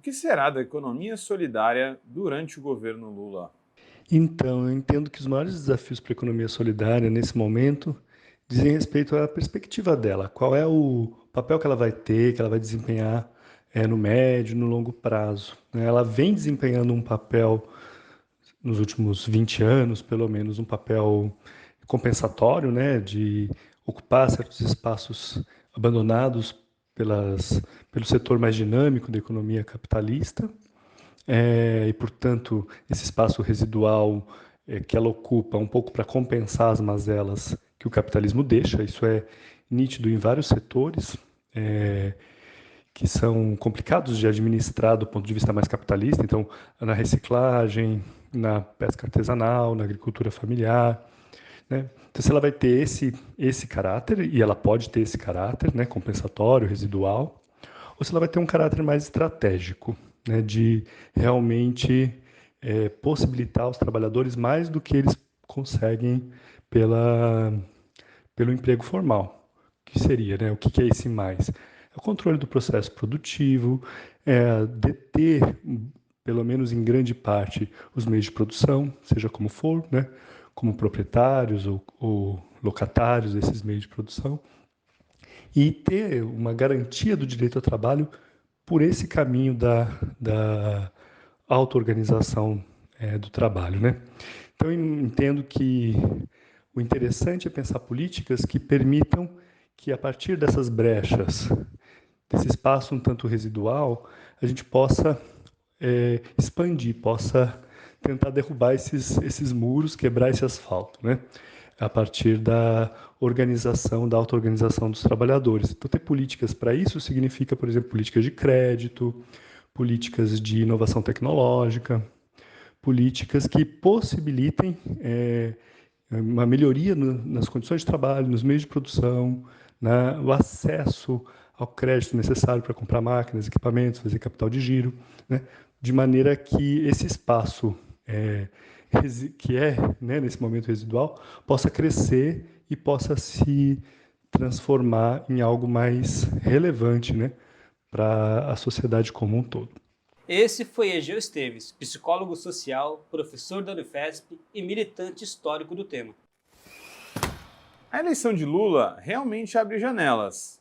que será da economia solidária durante o governo Lula? Então, eu entendo que os maiores desafios para a economia solidária nesse momento dizem respeito à perspectiva dela. Qual é o papel que ela vai ter, que ela vai desempenhar no médio, no longo prazo, né? Ela vem desempenhando um papel nos últimos 20 anos, pelo menos, um papel compensatório, né, de ocupar certos espaços abandonados pelo setor mais dinâmico da economia capitalista, e, portanto, esse espaço residual que ela ocupa um pouco para compensar as mazelas que o capitalismo deixa, isso é nítido em vários setores, que são complicados de administrar do ponto de vista mais capitalista, então, na reciclagem, na pesca artesanal, na agricultura familiar, né? Então, se ela vai ter esse caráter, e ela pode ter esse caráter, né, compensatório, residual, ou se ela vai ter um caráter mais estratégico, né, de realmente possibilitar aos trabalhadores mais do que eles conseguem pelo emprego formal. O que seria, né? O que é esse mais? É o controle do processo produtivo, deter, pelo menos em grande parte, os meios de produção, seja como for, né? Como proprietários ou locatários desses meios de produção, e ter uma garantia do direito ao trabalho por esse caminho da auto-organização do trabalho, né? Então, eu entendo que o interessante é pensar políticas que permitam que, a partir dessas brechas, desse espaço um tanto residual, a gente possa expandir, possa tentar derrubar esses muros, quebrar esse asfalto, né? A partir da organização, da auto-organização dos trabalhadores. Então, ter políticas para isso significa, por exemplo, políticas de crédito, políticas de inovação tecnológica, políticas que possibilitem uma melhoria nas condições de trabalho, nos meios de produção, né, o acesso ao crédito necessário para comprar máquinas, equipamentos, fazer capital de giro, né, de maneira que esse espaço que é, né, nesse momento residual, possa crescer e possa se transformar em algo mais relevante, né, para a sociedade como um todo. Esse foi Egeu Esteves, psicólogo social, professor da Unifesp e militante histórico do tema. A eleição de Lula realmente abre janelas,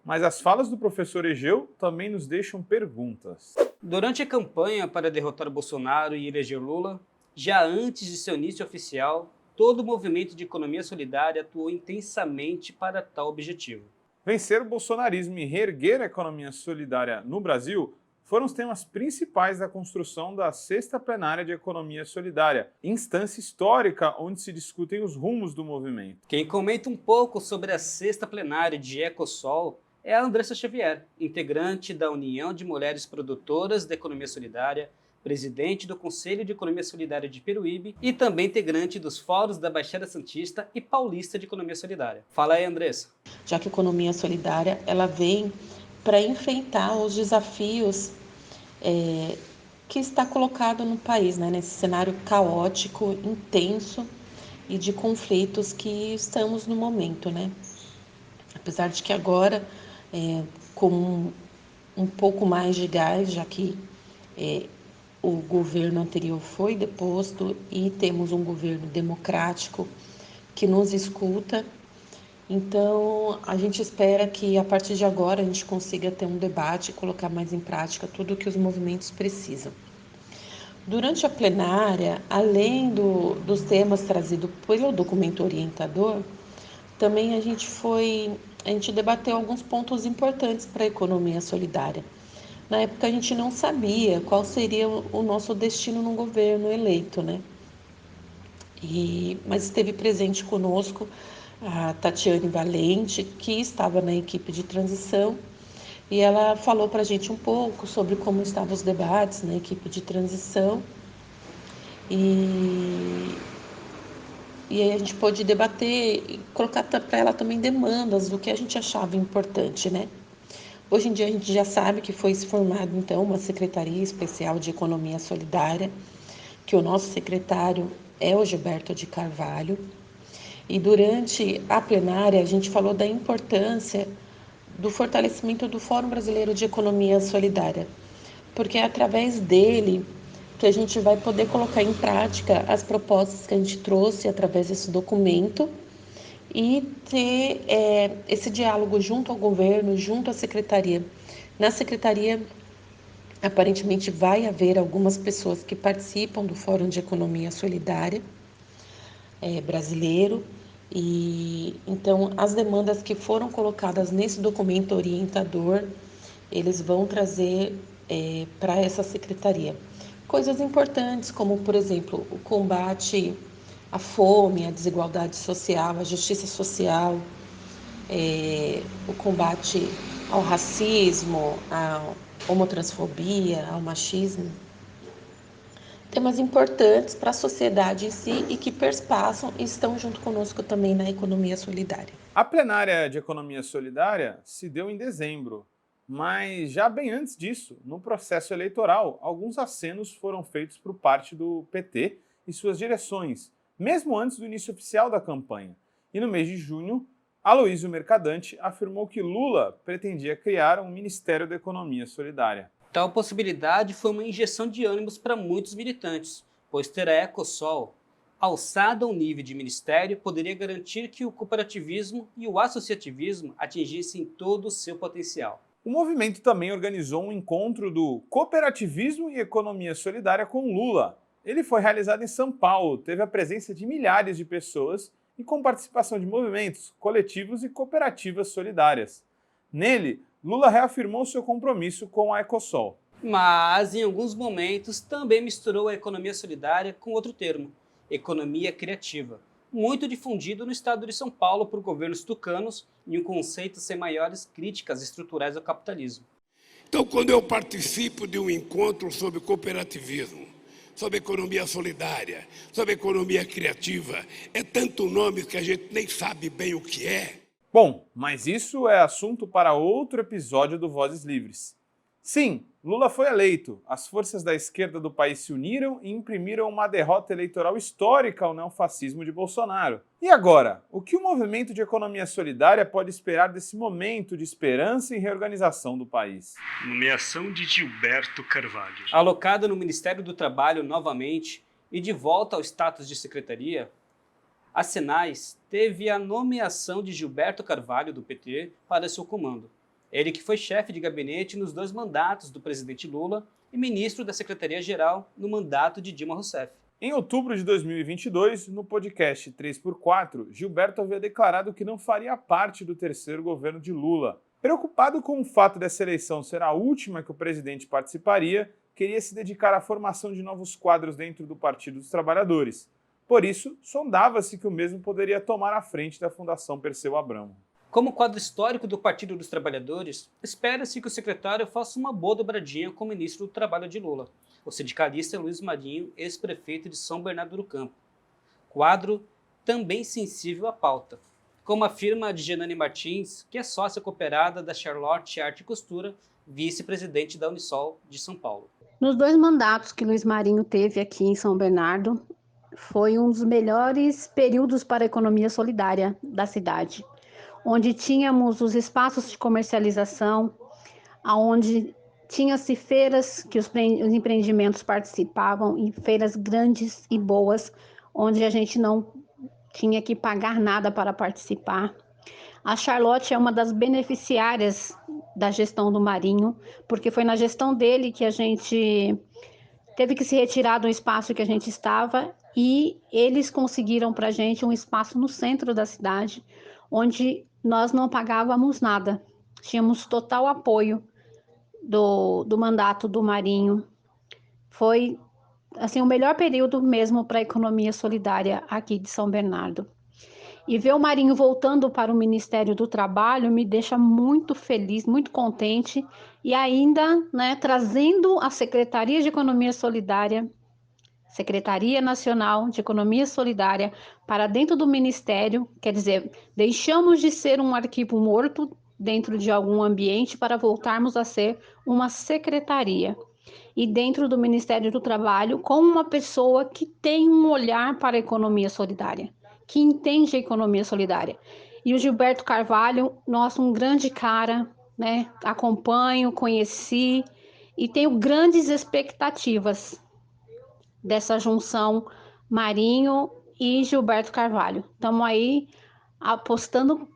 mas as falas do professor Egeu também nos deixam perguntas. Durante a campanha para derrotar Bolsonaro e eleger Lula, já antes de seu início oficial, todo o movimento de economia solidária atuou intensamente para tal objetivo. Vencer o bolsonarismo e reerguer a economia solidária no Brasil foram os temas principais da construção da Sexta Plenária de Economia Solidária, instância histórica onde se discutem os rumos do movimento. Quem comenta um pouco sobre a Sexta Plenária de Ecosol é a Andressa Xavier, integrante da União de Mulheres Produtoras da Economia Solidária, presidente do Conselho de Economia Solidária de Peruíbe e também integrante dos fóruns da Baixada Santista e Paulista de Economia Solidária. Fala aí, Andressa. Já que a economia solidária ela vem para enfrentar os desafios que está colocado no país, né, nesse cenário caótico, intenso e de conflitos que estamos no momento, né? Apesar de que agora, com um pouco mais de gás, já que o governo anterior foi deposto e temos um governo democrático que nos escuta. Então, a gente espera que a partir de agora a gente consiga ter um debate e colocar mais em prática tudo o que os movimentos precisam. Durante a plenária, além dos temas trazidos pelo documento orientador, também a gente debateu alguns pontos importantes para a economia solidária. Na época a gente não sabia qual seria o nosso destino no governo eleito, né? Mas esteve presente conosco a Tatiane Valente, que estava na equipe de transição, e ela falou para a gente um pouco sobre como estavam os debates na equipe de transição, e, e aí a gente pôde debater e colocar para ela também demandas do que a gente achava importante, né? Hoje em dia a gente já sabe que foi se formado então uma Secretaria Especial de Economia Solidária, que o nosso secretário é o Gilberto de Carvalho. E durante a plenária a gente falou da importância do fortalecimento do Fórum Brasileiro de Economia Solidária, porque é através dele que a gente vai poder colocar em prática as propostas que a gente trouxe através desse documento e ter esse diálogo junto ao governo, junto à secretaria. Na secretaria, aparentemente, vai haver algumas pessoas que participam do Fórum de Economia Solidária brasileiro, e então as demandas que foram colocadas nesse documento orientador, eles vão trazer para essa secretaria coisas importantes, como, por exemplo, o combate à fome, à desigualdade social, à justiça social, o combate ao racismo, à homotransfobia, ao machismo. Temas importantes para a sociedade em si e que perspassam e estão junto conosco também na economia solidária. A plenária de economia solidária se deu em dezembro, mas já bem antes disso, no processo eleitoral, alguns acenos foram feitos por parte do PT e suas direções, mesmo antes do início oficial da campanha. E no mês de junho, Aloysio Mercadante afirmou que Lula pretendia criar um Ministério da Economia Solidária. Tal possibilidade foi uma injeção de ânimos para muitos militantes, pois ter a Ecosol alçada ao nível de ministério poderia garantir que o cooperativismo e o associativismo atingissem todo o seu potencial. O movimento também organizou um encontro do Cooperativismo e Economia Solidária com Lula. Ele foi realizado em São Paulo, teve a presença de milhares de pessoas e com participação de movimentos, coletivos e cooperativas solidárias. Nele, Lula reafirmou seu compromisso com a Ecosol. Mas, em alguns momentos, também misturou a economia solidária com outro termo, economia criativa, muito difundido no estado de São Paulo por governos tucanos e um conceito sem maiores críticas estruturais ao capitalismo. Então, quando eu participo de um encontro sobre cooperativismo, sobre economia solidária, sobre economia criativa, é tanto nome que a gente nem sabe bem o que é. Bom, mas isso é assunto para outro episódio do Vozes Livres. Sim, Lula foi eleito, as forças da esquerda do país se uniram e imprimiram uma derrota eleitoral histórica ao neofascismo de Bolsonaro. E agora, o que o movimento de economia solidária pode esperar desse momento de esperança e reorganização do país? Nomeação de Gilberto Carvalho. Alocado no Ministério do Trabalho novamente e de volta ao status de secretaria, a Senais teve a nomeação de Gilberto Carvalho, do PT, para seu comando. Ele que foi chefe de gabinete nos 2 mandatos do presidente Lula e ministro da Secretaria-Geral no mandato de Dilma Rousseff. Em outubro de 2022, no podcast 3x4, Gilberto havia declarado que não faria parte do terceiro governo de Lula. Preocupado com o fato dessa eleição ser a última que o presidente participaria, queria se dedicar à formação de novos quadros dentro do Partido dos Trabalhadores. Por isso, sondava-se que o mesmo poderia tomar a frente da Fundação Perseu Abramo. Como quadro histórico do Partido dos Trabalhadores, espera-se que o secretário faça uma boa dobradinha com o ministro do Trabalho de Lula, o sindicalista Luiz Marinho, ex-prefeito de São Bernardo do Campo. Quadro também sensível à pauta, como afirma a Djanane Martins, que é sócia cooperada da Charlotte Arte e Costura, vice-presidente da Unisol de São Paulo. Nos 2 mandatos que Luiz Marinho teve aqui em São Bernardo, foi um dos melhores períodos para a economia solidária da cidade, onde tínhamos os espaços de comercialização, onde tinha-se feiras que os empreendimentos participavam, e feiras grandes e boas, onde a gente não tinha que pagar nada para participar. A Charlotte é uma das beneficiárias da gestão do Marinho, porque foi na gestão dele que a gente teve que se retirar do espaço que a gente estava, e eles conseguiram para a gente um espaço no centro da cidade, onde nós não pagávamos nada. Tínhamos total apoio do mandato do Marinho. Foi assim, o melhor período mesmo para a economia solidária aqui de São Bernardo. E ver o Marinho voltando para o Ministério do Trabalho me deixa muito feliz, muito contente, e ainda, trazendo a Secretaria de Economia Solidária, Secretaria Nacional de Economia Solidária, para dentro do Ministério. Quer dizer, deixamos de ser um arquivo morto dentro de algum ambiente para voltarmos a ser uma secretaria. E dentro do Ministério do Trabalho, com uma pessoa que tem um olhar para a economia solidária, que entende a economia solidária. E o Gilberto Carvalho, nossa, um grande cara, acompanho, conheci, e tenho grandes expectativas dessa junção Marinho e Gilberto Carvalho. Estamos aí apostando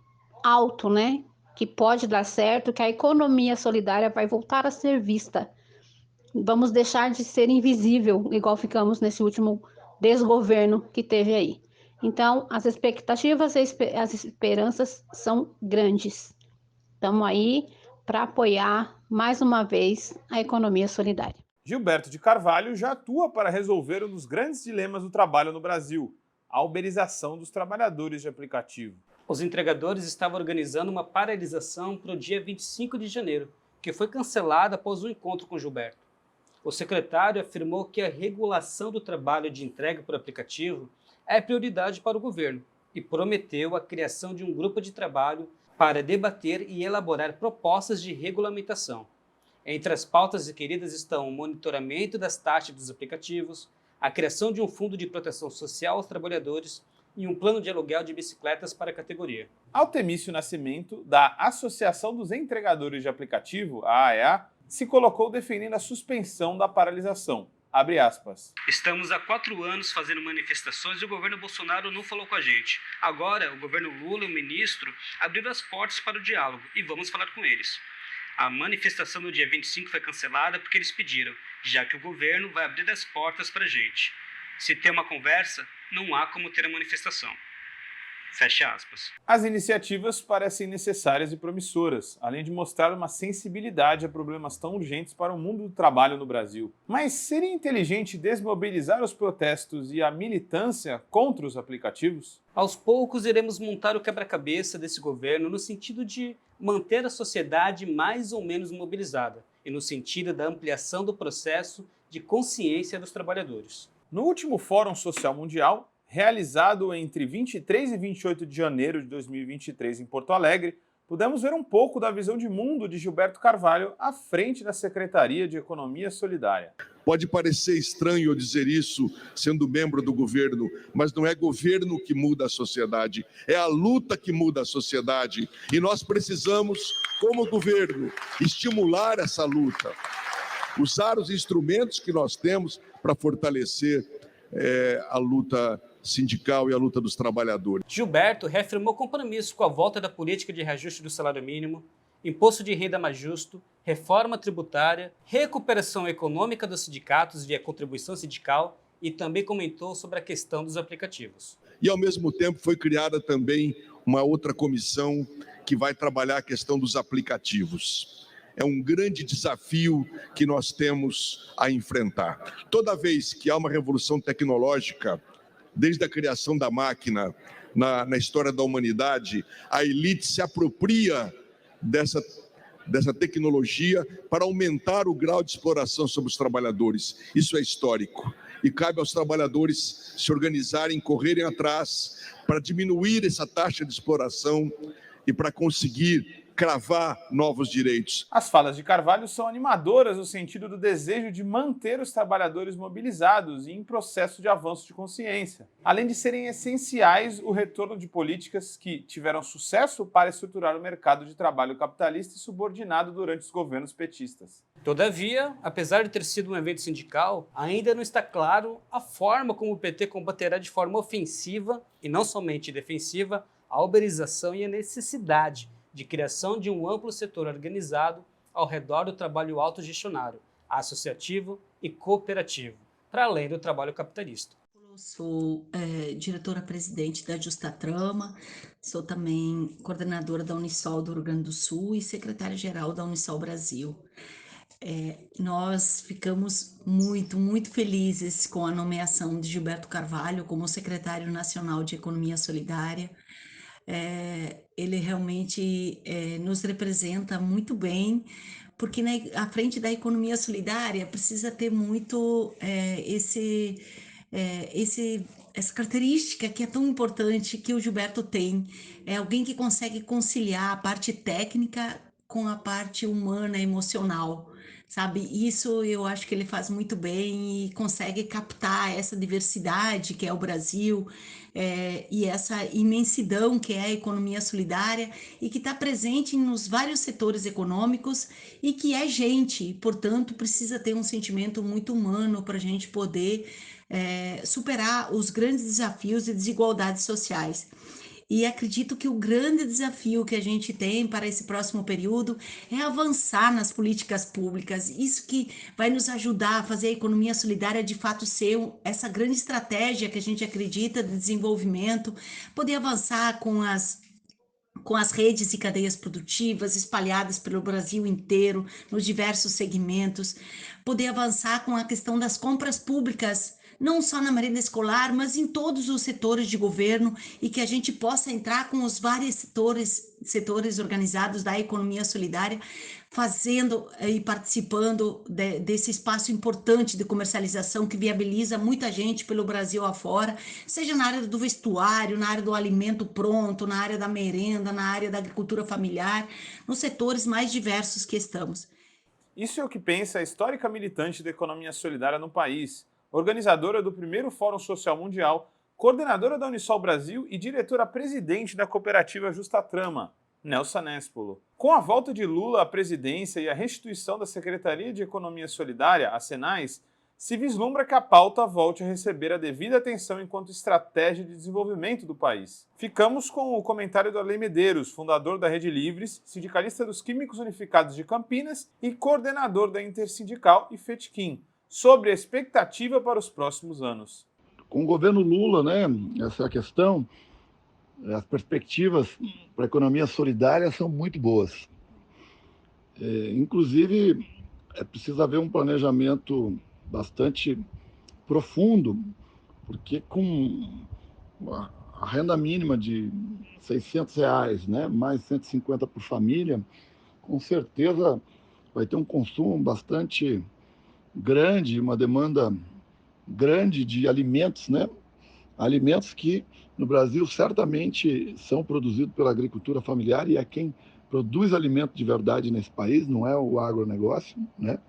alto, né? Que pode dar certo, que a economia solidária vai voltar a ser vista. Vamos deixar de ser invisível, igual ficamos nesse último desgoverno que teve aí. Então, as expectativas e as esperanças são grandes. Estamos aí para apoiar, mais uma vez, a economia solidária. Gilberto de Carvalho já atua para resolver um dos grandes dilemas do trabalho no Brasil, a uberização dos trabalhadores de aplicativo. Os entregadores estavam organizando uma paralisação para o dia 25 de janeiro, que foi cancelada após um encontro com Gilberto. O secretário afirmou que a regulação do trabalho de entrega por aplicativo é prioridade para o governo e prometeu a criação de um grupo de trabalho para debater e elaborar propostas de regulamentação. Entre as pautas requeridas estão o monitoramento das taxas dos aplicativos, a criação de um fundo de proteção social aos trabalhadores e um plano de aluguel de bicicletas para a categoria. Altemício Nascimento, da Associação dos Entregadores de Aplicativo, a AEA, se colocou defendendo a suspensão da paralisação. Abre aspas. Estamos há 4 anos fazendo manifestações e o governo Bolsonaro não falou com a gente. Agora, o governo Lula e o ministro abriram as portas para o diálogo e vamos falar com eles. A manifestação no dia 25 foi cancelada porque eles pediram, já que o governo vai abrir as portas para a gente. Se tem uma conversa, não há como ter a manifestação. Fecha aspas. As iniciativas parecem necessárias e promissoras, além de mostrar uma sensibilidade a problemas tão urgentes para o mundo do trabalho no Brasil. Mas seria inteligente desmobilizar os protestos e a militância contra os aplicativos? Aos poucos iremos montar o quebra-cabeça desse governo no sentido de manter a sociedade mais ou menos mobilizada e no sentido da ampliação do processo de consciência dos trabalhadores. No último Fórum Social Mundial, realizado entre 23 e 28 de janeiro de 2023 em Porto Alegre, pudemos ver um pouco da visão de mundo de Gilberto Carvalho à frente da Secretaria de Economia Solidária. Pode parecer estranho eu dizer isso sendo membro do governo, mas não é governo que muda a sociedade, é a luta que muda a sociedade. E nós precisamos, como governo, estimular essa luta, usar os instrumentos que nós temos para fortalecer a luta sindical e a luta dos trabalhadores. Gilberto reafirmou compromisso com a volta da política de reajuste do salário mínimo, imposto de renda mais justo, reforma tributária, recuperação econômica dos sindicatos via contribuição sindical e também comentou sobre a questão dos aplicativos. E, ao mesmo tempo, foi criada também uma outra comissão que vai trabalhar a questão dos aplicativos. É um grande desafio que nós temos a enfrentar. Toda vez que há uma revolução tecnológica, desde a criação da máquina na história da humanidade, a elite se apropria dessa tecnologia para aumentar o grau de exploração sobre os trabalhadores. Isso é histórico. E cabe aos trabalhadores se organizarem, correrem atrás para diminuir essa taxa de exploração e para conseguir cravar novos direitos. As falas de Carvalho são animadoras no sentido do desejo de manter os trabalhadores mobilizados e em processo de avanço de consciência, além de serem essenciais o retorno de políticas que tiveram sucesso para estruturar o mercado de trabalho capitalista e subordinado durante os governos petistas. Todavia, apesar de ter sido um evento sindical, ainda não está claro a forma como o PT combaterá de forma ofensiva e não somente defensiva a uberização e a necessidade de criação de um amplo setor organizado ao redor do trabalho autogestionário, associativo e cooperativo, para além do trabalho capitalista. Eu sou diretora-presidente da Justa Trama, sou também coordenadora da Unisol do Rio Grande do Sul e secretária-geral da Unisol Brasil. Nós ficamos muito felizes com a nomeação de Gilberto Carvalho como secretário nacional de Economia Solidária. Ele realmente nos representa muito bem, porque à frente da economia solidária precisa ter muito essa característica que é tão importante que o Gilberto tem. É alguém que consegue conciliar a parte técnica com a parte humana, emocional, sabe? Isso eu acho que ele faz muito bem e consegue captar essa diversidade que é o Brasil, e essa imensidão que é a economia solidária e que está presente nos vários setores econômicos e que é gente, e, portanto, precisa ter um sentimento muito humano para a gente poder superar os grandes desafios e desigualdades sociais. E acredito que o grande desafio que a gente tem para esse próximo período é avançar nas políticas públicas. Isso que vai nos ajudar a fazer a economia solidária de fato ser essa grande estratégia que a gente acredita de desenvolvimento, poder avançar com as redes e cadeias produtivas espalhadas pelo Brasil inteiro, nos diversos segmentos, poder avançar com a questão das compras públicas, não só na merenda escolar, mas em todos os setores de governo, e que a gente possa entrar com os vários setores organizados da economia solidária, fazendo e participando desse espaço importante de comercialização que viabiliza muita gente pelo Brasil afora, seja na área do vestuário, na área do alimento pronto, na área da merenda, na área da agricultura familiar, nos setores mais diversos que estamos. Isso é o que pensa a histórica militante da economia solidária no país, organizadora do primeiro Fórum Social Mundial, coordenadora da Unisol Brasil e diretora-presidente da cooperativa Justa Trama, Nelsa Nespolo. Com a volta de Lula à presidência e a restituição da Secretaria de Economia Solidária, a Senais, se vislumbra que a pauta volte a receber a devida atenção enquanto estratégia de desenvolvimento do país. Ficamos com o comentário do Arley Medeiros, fundador da Rede Livres, sindicalista dos Químicos Unificados de Campinas e coordenador da Intersindical e FETIQUIM, sobre a expectativa para os próximos anos. Com o governo Lula, né, essa é a questão, as perspectivas para a economia solidária são muito boas. Inclusive, é preciso haver um planejamento bastante profundo, porque com a renda mínima de R$600, né, mais 150 por família, com certeza vai ter um consumo bastante grande, uma demanda grande de alimentos, né? Alimentos que no Brasil certamente são produzidos pela agricultura familiar e é quem produz alimento de verdade nesse país, não é o agronegócio, né?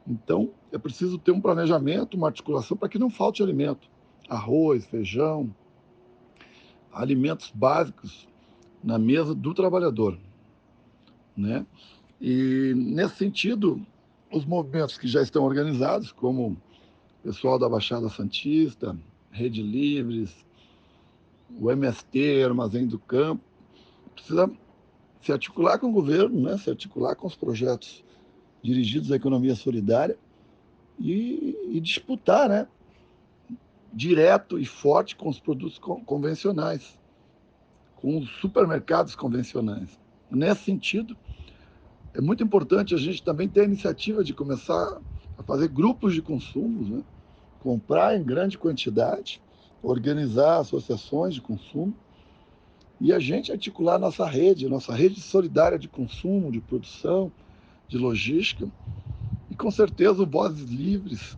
Então, é preciso ter um planejamento, uma articulação para que não falte alimento. Arroz, feijão, alimentos básicos na mesa do trabalhador, né? E, nesse sentido, os movimentos que já estão organizados, como o pessoal da Baixada Santista, Rede Livres, o MST, Armazém do Campo, precisa se articular com o governo, né? Se articular com os projetos dirigidos à economia solidária e disputar, né? Direto e forte com os produtos convencionais, com os supermercados convencionais. Nesse sentido, é muito importante a gente também ter a iniciativa de começar a fazer grupos de consumo, né? Comprar em grande quantidade, organizar associações de consumo e a gente articular nossa rede solidária de consumo, de produção, de logística. E com certeza o Vozes Livres,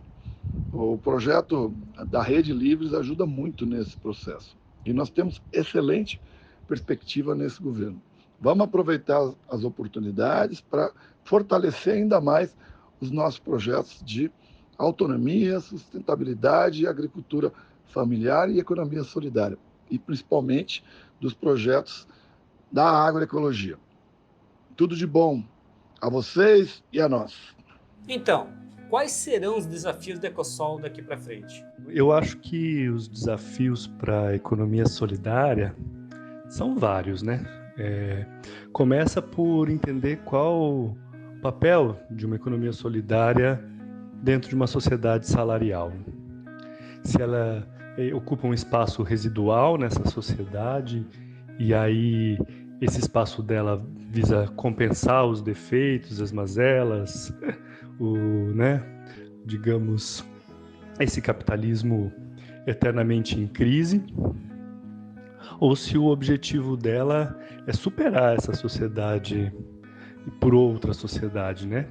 o projeto da Rede Livres ajuda muito nesse processo. E nós temos excelente perspectiva nesse governo. Vamos aproveitar as oportunidades para fortalecer ainda mais os nossos projetos de autonomia, sustentabilidade, agricultura familiar e economia solidária. E principalmente dos projetos da agroecologia. Tudo de bom a vocês e a nós. Então, quais serão os desafios da Ecosol daqui para frente? Eu acho que os desafios para a economia solidária são vários, né? Começa por entender qual o papel de uma economia solidária dentro de uma sociedade salarial. Se ela ocupa um espaço residual nessa sociedade e aí esse espaço dela visa compensar os defeitos, as mazelas, digamos, esse capitalismo eternamente em crise, ou se o objetivo dela é superar essa sociedade por outra sociedade, né?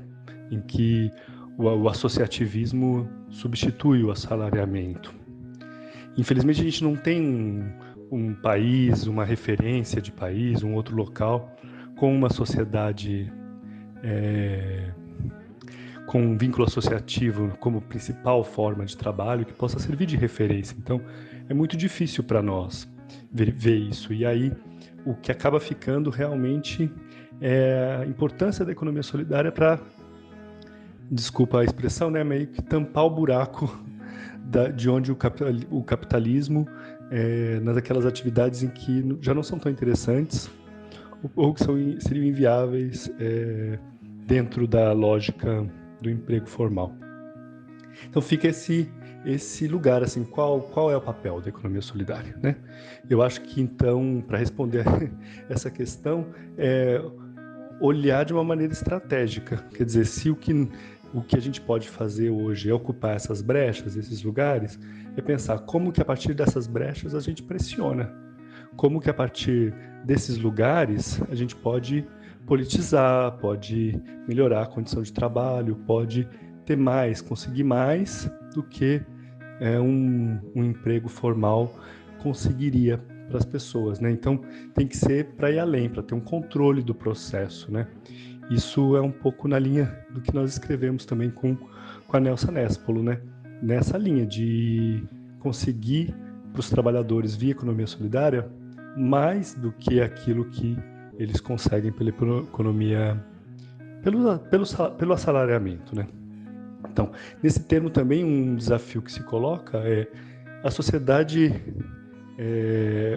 Em que o associativismo substitui o assalariamento. Infelizmente, a gente não tem um país, uma referência de país, um outro local com uma sociedade com um vínculo associativo como principal forma de trabalho que possa servir de referência. Então, é muito difícil para nós ver isso. E aí, o que acaba ficando realmente é a importância da economia solidária para, desculpa a expressão, né, meio que tampar o buraco de onde o capitalismo, nas aquelas atividades em que já não são tão interessantes ou que seriam inviáveis dentro da lógica do emprego formal. Então fica esse lugar, assim, qual é o papel da economia solidária, né? Eu acho que, então, para responder essa questão, olhar de uma maneira estratégica. Quer dizer, se o que a gente pode fazer hoje é ocupar essas brechas, esses lugares, é pensar como que a partir dessas brechas a gente pressiona, como que a partir desses lugares a gente pode politizar, pode melhorar a condição de trabalho, pode ter mais, conseguir mais do que um emprego formal conseguiria para as pessoas, né? Então tem que ser para ir além, para ter um controle do processo, né? Isso é um pouco na linha do que nós escrevemos também com a Nelsa Nespolo, né? Nessa linha de conseguir para os trabalhadores via economia solidária mais do que aquilo que eles conseguem pela economia, pelo assalariamento, né? Então, nesse termo também um desafio que se coloca é a sociedade,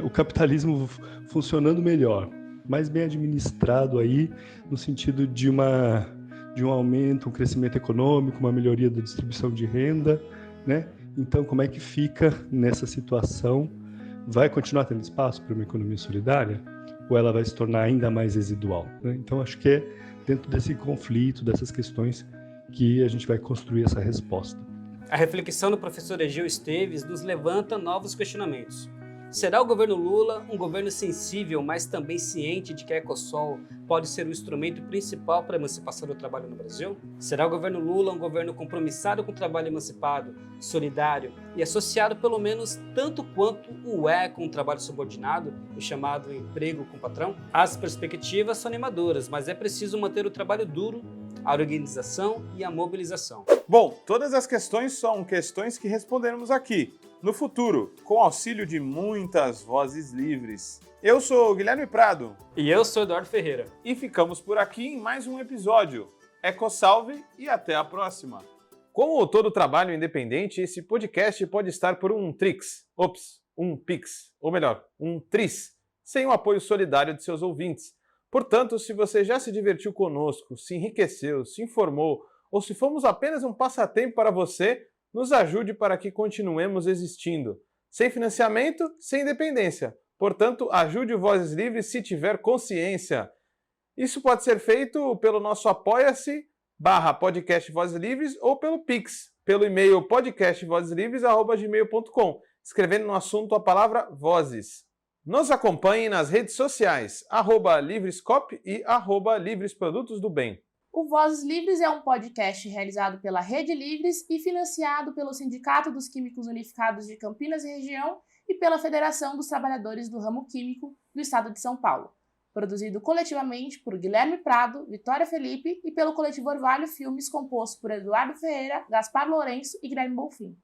o capitalismo funcionando melhor, mais bem administrado aí, no sentido de um aumento, um crescimento econômico, uma melhoria da distribuição de renda, né? Então, como é que fica nessa situação? Vai continuar tendo espaço para uma economia solidária? Ou ela vai se tornar ainda mais residual, né? Então, acho que é dentro desse conflito, dessas questões, que a gente vai construir essa resposta. A reflexão do professor Egeu Esteves nos levanta novos questionamentos. Será o governo Lula um governo sensível, mas também ciente de que a Ecosol pode ser o instrumento principal para a emancipação do trabalho no Brasil? Será o governo Lula um governo compromissado com o trabalho emancipado, solidário e associado pelo menos tanto quanto o com o trabalho subordinado, o chamado emprego com o patrão? As perspectivas são animadoras, mas é preciso manter o trabalho duro, a organização e a mobilização. Bom, todas as questões são questões que responderemos aqui, no futuro, com auxílio de muitas vozes livres. Eu sou o Guilherme Prado. E eu sou Eduardo Ferreira. E ficamos por aqui em mais um episódio. Ecosalve e até a próxima. Como todo trabalho independente, esse podcast pode estar por um Pix, ou melhor, um Tris, sem o apoio solidário de seus ouvintes. Portanto, se você já se divertiu conosco, se enriqueceu, se informou, ou se fomos apenas um passatempo para você, nos ajude para que continuemos existindo. Sem financiamento, sem independência. Portanto, ajude o Vozes Livres se tiver consciência. Isso pode ser feito pelo nosso apoia-se/podcast Vozes Livres ou pelo Pix, pelo e-mail podcastvozeslivres@gmail.com, escrevendo no assunto a palavra Vozes. Nos acompanhe nas redes sociais, @Livrescop e @Livresprodutos do Bem. O Vozes Livres é um podcast realizado pela Rede Livres e financiado pelo Sindicato dos Químicos Unificados de Campinas e Região e pela Federação dos Trabalhadores do Ramo Químico do Estado de São Paulo. Produzido coletivamente por Guilherme Prado, Vitória Felipe e pelo coletivo Orvalho Filmes, composto por Eduardo Ferreira, Gaspar Lourenço e Guilherme Bonfim.